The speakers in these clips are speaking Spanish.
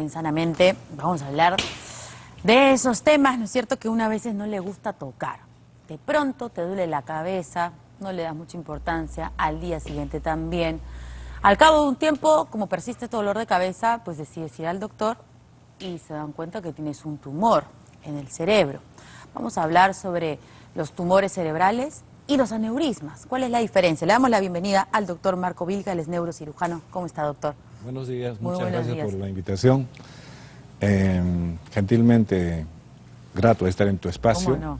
en Sanamente vamos a hablar de esos temas, ¿no es cierto?, que una a veces no le gusta tocar. De pronto te duele la cabeza, no le das mucha importancia, al día siguiente también. Al cabo de un tiempo, como persiste este dolor de cabeza, pues decides ir al doctor y se dan cuenta que tienes un tumor en el cerebro. Vamos a hablar sobre los tumores cerebrales y los aneurismas. ¿Cuál es la diferencia? Le damos la bienvenida al doctor Marco Vilca, él es neurocirujano. ¿Cómo está, doctor? Buenos días, Muy muchas buenos gracias días por la invitación. Gentilmente grato de estar en tu espacio. ¿Cómo no?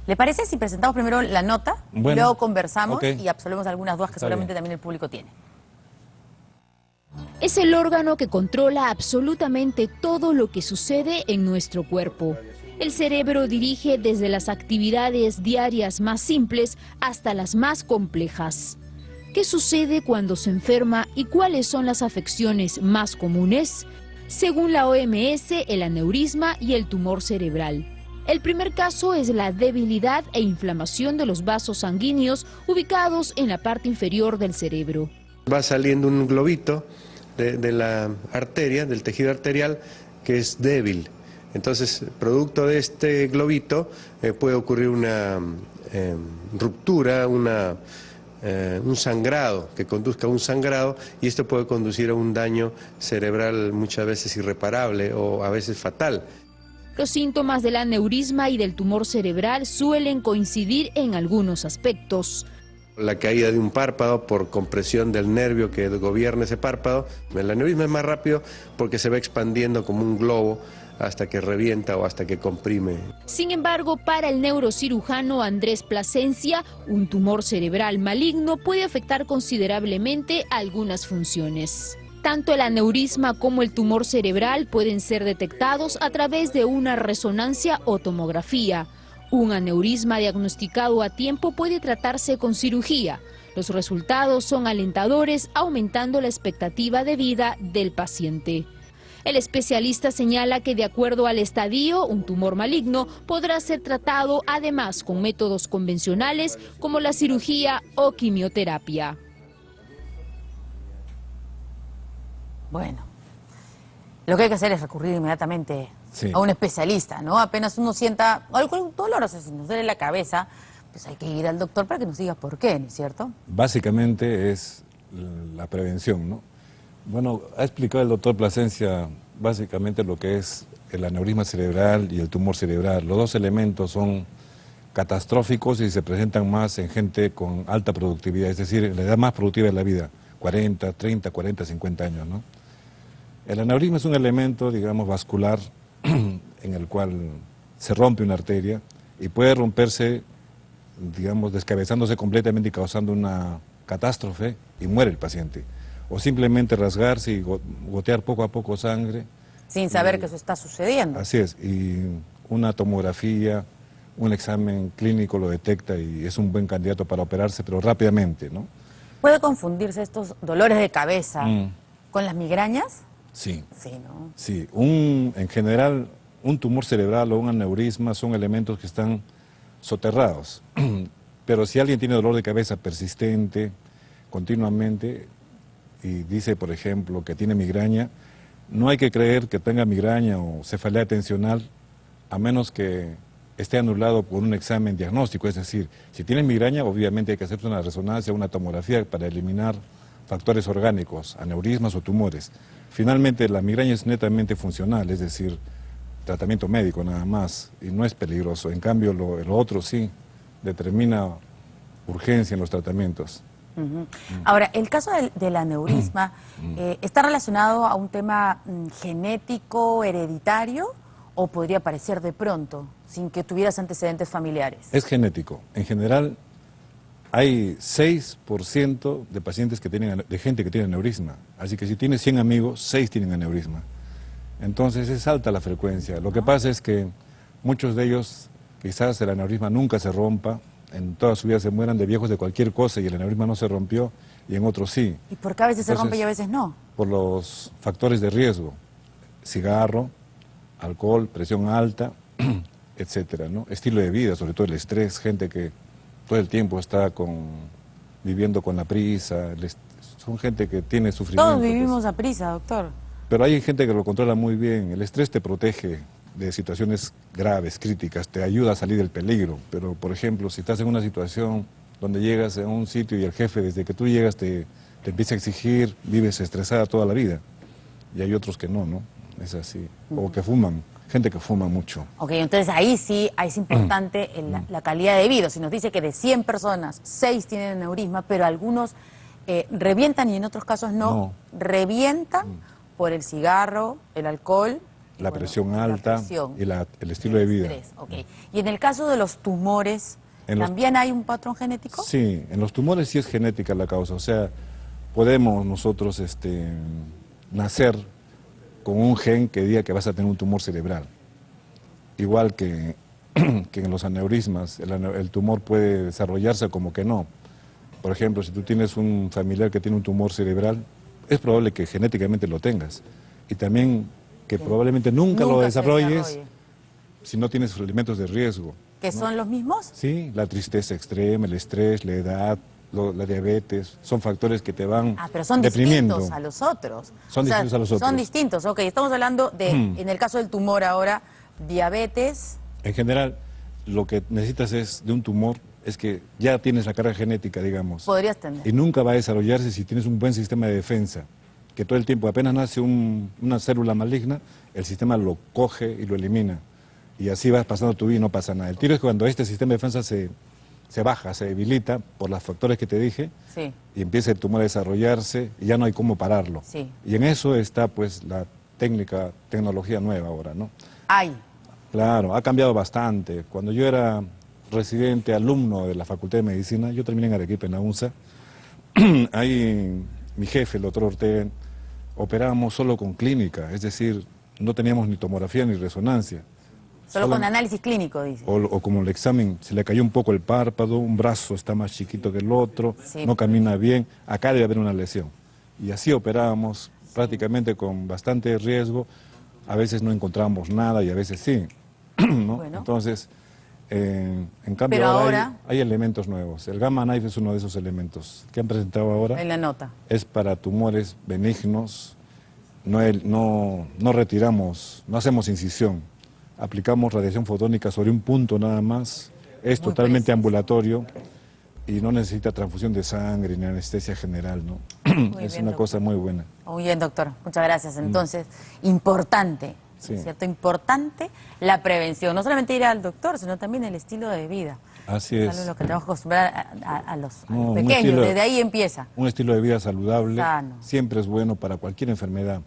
¿Le parece si presentamos primero la nota y luego conversamos y absolvemos algunas dudas que seguramente también el público tiene? Es el órgano que controla absolutamente todo lo que sucede en nuestro cuerpo. El cerebro dirige desde las actividades diarias más simples hasta las más complejas. ¿Qué sucede cuando se enferma y cuáles son las afecciones más comunes? Según la OMS, el aneurisma y el tumor cerebral. El primer caso es la debilidad e inflamación de los vasos sanguíneos ubicados en la parte inferior del cerebro. Va saliendo un globito de la arteria, del tejido arterial, que es débil. Entonces, producto de este globito puede ocurrir una ruptura, un sangrado, que conduzca a un sangrado, y esto puede conducir a un daño cerebral muchas veces irreparable o a veces fatal. Los síntomas del aneurisma y del tumor cerebral suelen coincidir en algunos aspectos. La caída de un párpado por compresión del nervio que gobierna ese párpado. El aneurisma es más rápido porque se va expandiendo como un globo hasta que revienta o hasta que comprime. Sin embargo, para el neurocirujano Andrés Plasencia, un tumor cerebral maligno puede afectar considerablemente algunas funciones. Tanto el aneurisma como el tumor cerebral pueden ser detectados a través de una resonancia o tomografía. Un aneurisma diagnosticado a tiempo puede tratarse con cirugía. Los resultados son alentadores, aumentando la expectativa de vida del paciente. El especialista señala que de acuerdo al estadio, un tumor maligno podrá ser tratado además con métodos convencionales como la cirugía o quimioterapia. Bueno, lo que hay que hacer es recurrir inmediatamente a un especialista, ¿no? Apenas uno sienta algún dolor, o sea, si nos duele la cabeza, pues hay que ir al doctor para que nos diga por qué, ¿no es cierto? Básicamente es la prevención, ¿no? Bueno, ha explicado el doctor Plasencia básicamente lo que es el aneurisma cerebral y el tumor cerebral. Los dos elementos son catastróficos y se presentan más en gente con alta productividad, es decir, en la edad más productiva de la vida, 40, 30, 40, 50 años, ¿no? El aneurisma es un elemento, digamos, vascular en el cual se rompe una arteria y puede romperse, digamos, descabezándose completamente y causando una catástrofe y muere el paciente. O simplemente rasgarse y gotear poco a poco sangre. Sin saber que eso está sucediendo. Así es, y una tomografía, un examen clínico lo detecta y es un buen candidato para operarse, pero rápidamente, ¿no? ¿Puede confundirse estos dolores de cabeza con las migrañas? Sí. Sí, ¿no? Sí, en general, un tumor cerebral o un aneurisma son elementos que están soterrados. Pero si alguien tiene dolor de cabeza persistente, continuamente, y dice, por ejemplo, que tiene migraña, no hay que creer que tenga migraña o cefalea tensional, a menos que esté anulado por un examen diagnóstico. Es decir, si tiene migraña, obviamente hay que hacerse una resonancia, una tomografía para eliminar factores orgánicos, aneurismas o tumores. Finalmente, la migraña es netamente funcional, es decir, tratamiento médico nada más, y no es peligroso. En cambio, lo otro sí determina urgencia en los tratamientos. Ahora, el caso del aneurisma, ¿está relacionado a un tema genético, hereditario, o podría aparecer de pronto, sin que tuvieras antecedentes familiares? Es genético. En general, hay 6% de pacientes de gente que tiene aneurisma. Así que si tienes 100 amigos, 6 tienen aneurisma. Entonces es alta la frecuencia. Lo que pasa es que muchos de ellos, quizás el aneurisma nunca se rompa, en toda su vida se mueran de viejos de cualquier cosa y el aneurisma no se rompió, y en otros sí. ¿Y por qué a veces se rompe y a veces no? Por los factores de riesgo, cigarro, alcohol, presión alta, etcétera, ¿no? Estilo de vida, sobre todo el estrés, gente que todo el tiempo está viviendo con la prisa, son gente que tiene sufrimiento. Todos vivimos a prisa, doctor. Pero hay gente que lo controla muy bien. El estrés te protege de situaciones graves, críticas, te ayuda a salir del peligro. Pero, por ejemplo, si estás en una situación donde llegas a un sitio y el jefe, desde que tú llegas, te empieza a exigir, vives estresada toda la vida. Y hay otros que no, ¿no? Es así. O que fuman, gente que fuma mucho. Ok, entonces ahí sí es importante la calidad de vida. Si nos dice que de 100 personas, 6 tienen aneurisma, pero algunos revientan y en otros casos no. Revientan por el cigarro, el alcohol. La presión alta y el estilo de vida. Okay. Y en el caso de los tumores, ¿también hay un patrón genético? Sí, en los tumores sí es genética la causa. O sea, podemos nosotros nacer con un gen que diga que vas a tener un tumor cerebral. Igual que en los aneurismas, el tumor puede desarrollarse como que no. Por ejemplo, si tú tienes un familiar que tiene un tumor cerebral, es probable que genéticamente lo tengas. Y también que probablemente nunca lo desarrolles si no tienes elementos de riesgo. ¿Que son los mismos? Sí, la tristeza extrema, el estrés, la edad, la diabetes, son factores que te van pero son deprimiendo. Distintos a los otros. Son distintos a los otros. Son distintos, ok. Estamos hablando de, en el caso del tumor ahora, diabetes. En general, lo que necesitas de un tumor es que ya tienes la carga genética, digamos. Podrías tener. Y nunca va a desarrollarse si tienes un buen sistema de defensa. Que todo el tiempo, apenas nace una célula maligna, el sistema lo coge y lo elimina. Y así vas pasando tu vida y no pasa nada. El tiro es que cuando este sistema de defensa se baja, se debilita por los factores que te dije, y empieza el tumor a desarrollarse y ya no hay cómo pararlo. Sí. Y en eso está pues la tecnología nueva ahora, ¿no? Claro, ha cambiado bastante. Cuando yo era residente, alumno de la Facultad de Medicina, yo terminé en Arequipa, en la UNSA, ahí mi jefe, el doctor Ortega, operábamos solo con clínica, es decir, no teníamos ni tomografía ni resonancia. Solo con análisis clínico, dice. O como el examen, se le cayó un poco el párpado, un brazo está más chiquito que el otro, no camina bien, acá debe haber una lesión. Y así operábamos prácticamente con bastante riesgo, a veces no encontrábamos nada y a veces sí, ¿no? Bueno. Entonces, en cambio ahora hay elementos nuevos. El Gamma Knife es uno de esos elementos que han presentado ahora. En la nota. Es para tumores benignos, no retiramos, no hacemos incisión. Aplicamos radiación fotónica sobre un punto nada más, es totalmente ambulatorio y no necesita transfusión de sangre ni anestesia general, ¿no? Es una cosa muy buena. Muy bien, doctor, muchas gracias. Entonces, importante, ¿cierto? Importante la prevención, no solamente ir al doctor, sino también el estilo de vida. Así es. Es lo que tenemos que acostumbrar a los pequeños, desde ahí empieza. Un estilo de vida saludable, siempre es bueno para cualquier enfermedad,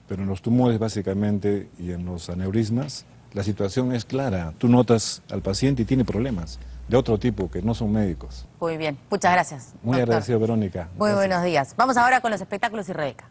pero en los tumores básicamente y en los aneurismas, la situación es clara. Tú notas al paciente y tiene problemas de otro tipo que no son médicos. Muy bien, muchas gracias. Muy agradecido, Verónica. Muy buenos días. Vamos ahora con los espectáculos y Rebeca.